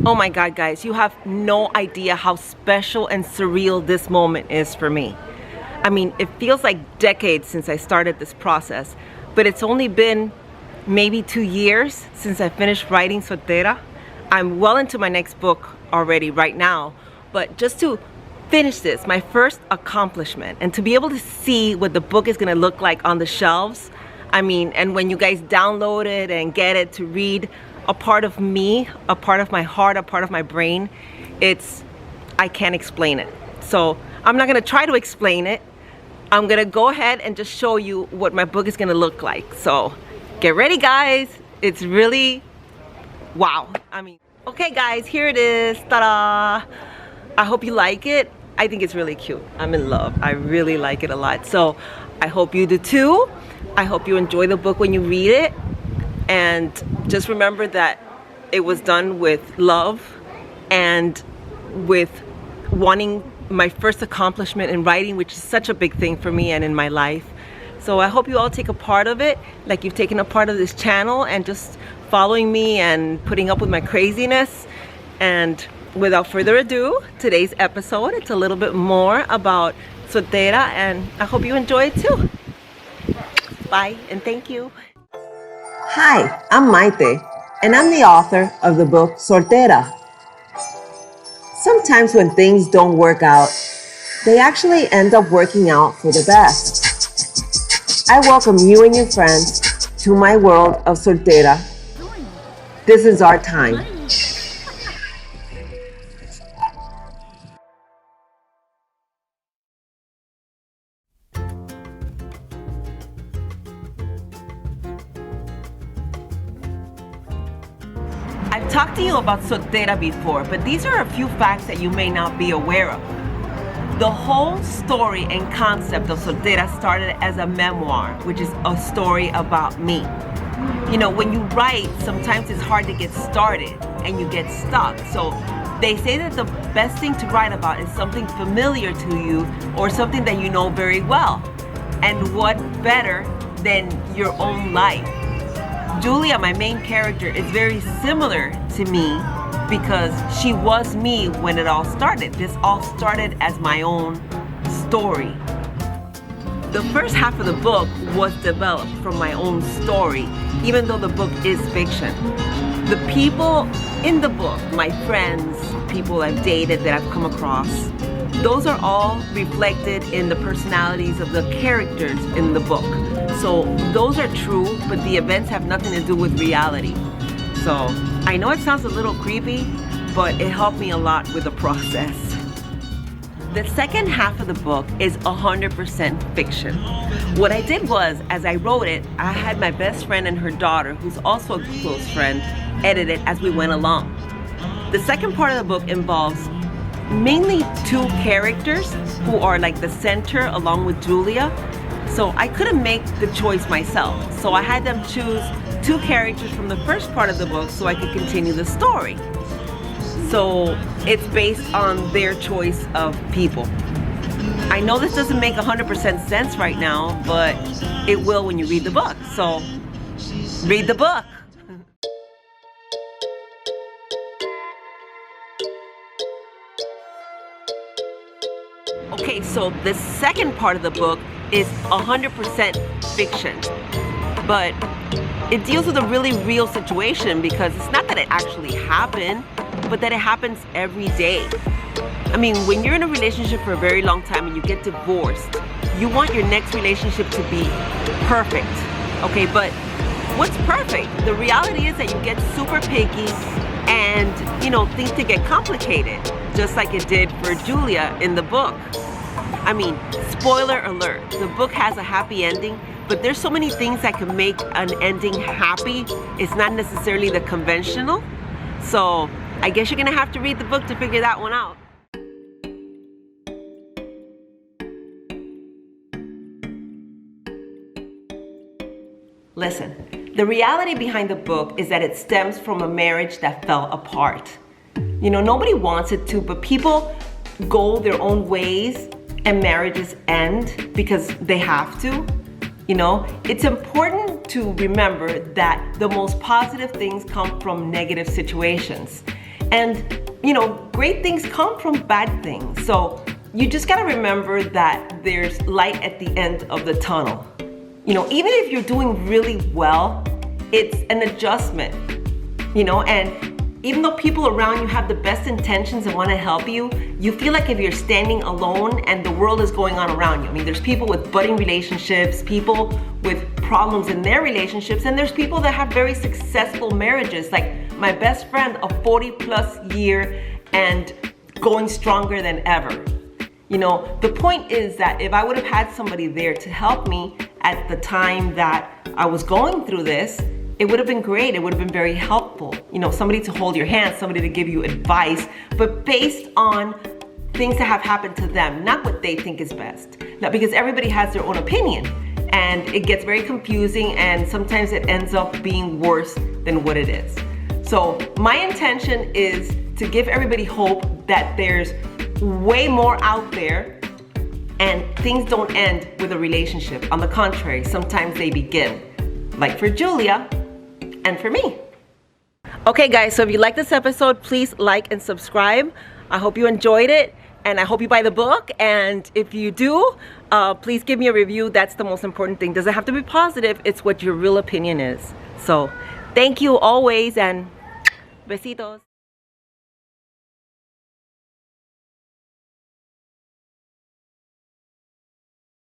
Oh my God, guys, you have no idea how special and surreal this moment is for me. I mean, it feels like decades since I started this process, but it's only been maybe 2 years since I finished writing Soltera. I'm well into my next book already right now, but just to finish this, my first accomplishment, and to be able to see what the book is gonna look like on the shelves, I mean, and when you guys download it and get it to read a part of me, a part of my heart, a part of my brain, I can't explain it. So I'm not gonna try to explain it. I'm gonna go ahead and just show you what my book is gonna look like. So get ready, guys. It's really, wow. I mean, okay guys, here it is, ta-da. I hope you like it. I think it's really cute. I'm in love. I really like it a lot. So I hope you do too. I hope you enjoy the book when you read it. And just remember that it was done with love and with wanting my first accomplishment in writing, which is such a big thing for me and in my life. So I hope you all take a part of it, like you've taken a part of this channel and just following me and putting up with my craziness. And without further ado, today's episode, it's a little bit more about Soltera, and I hope you enjoy it too. Bye, and thank you. Hi, I'm Maite, and I'm the author of the book Soltera. Sometimes when things don't work out, they actually end up working out for the best. I welcome you and your friends to my world of Soltera. This is our time. I've talked to you about Soltera before, but these are a few facts that you may not be aware of. The whole story and concept of Soltera started as a memoir, which is a story about me. You know, when you write, sometimes it's hard to get started and you get stuck. So they say that the best thing to write about is something familiar to you or something that you know very well. And what better than your own life? Julia, my main character, is very similar to me because she was me when it all started. This all started as my own story. The first half of the book was developed from my own story, even though the book is fiction. The people in the book, my friends, people I've dated that I've come across, those are all reflected in the personalities of the characters in the book. So those are true, but the events have nothing to do with reality. So I know it sounds a little creepy, but it helped me a lot with the process. The second half of the book is 100% fiction. What I did was, as I wrote it, I had my best friend and her daughter, who's also a close friend, edit it as we went along. The second part of the book involves mainly 2 characters who are like the center along with Julia. So I couldn't make the choice myself. So I had them choose 2 characters from the first part of the book so I could continue the story. So it's based on their choice of people. I know this doesn't make 100% sense right now, but it will when you read the book. So read the book. Okay, so the second part of the book is 100% fiction, but it deals with a really real situation because it's not that it actually happened, but that it happens every day. I mean, when you're in a relationship for a very long time and you get divorced, you want your next relationship to be perfect, okay? But what's perfect? The reality is that you get super picky and, you know, things can get complicated, just like it did for Julia in the book. I mean, spoiler alert, the book has a happy ending, but there's so many things that can make an ending happy. It's not necessarily the conventional. So I guess you're gonna have to read the book to figure that one out. Listen, the reality behind the book is that it stems from a marriage that fell apart. You know, nobody wants it to, but people go their own ways and marriages end because they have to. You know, it's important to remember that the most positive things come from negative situations. And, you know, great things come from bad things. So you just gotta remember that there's light at the end of the tunnel. You know, even if you're doing really well, it's an adjustment, you know, and even though people around you have the best intentions and want to help you, you feel like if you're standing alone and the world is going on around you. I mean, there's people with budding relationships, people with problems in their relationships, and there's people that have very successful marriages. Like my best friend, a 40+ year and going stronger than ever. You know, the point is that if I would have had somebody there to help me at the time that I was going through this, it would have been great. It would have been very helpful. You know, somebody to hold your hand, somebody to give you advice, but based on things that have happened to them, not what they think is best. Now, because everybody has their own opinion and it gets very confusing and sometimes it ends up being worse than what it is. So my intention is to give everybody hope that there's way more out there and things don't end with a relationship. On the contrary, sometimes they begin, like for Julia and for me. Okay guys, so if you like this episode, please like and subscribe. I hope you enjoyed it and I hope you buy the book. And if you do, please give me a review. That's the most important thing. Doesn't have to be positive. It's what your real opinion is. So thank you always and besitos.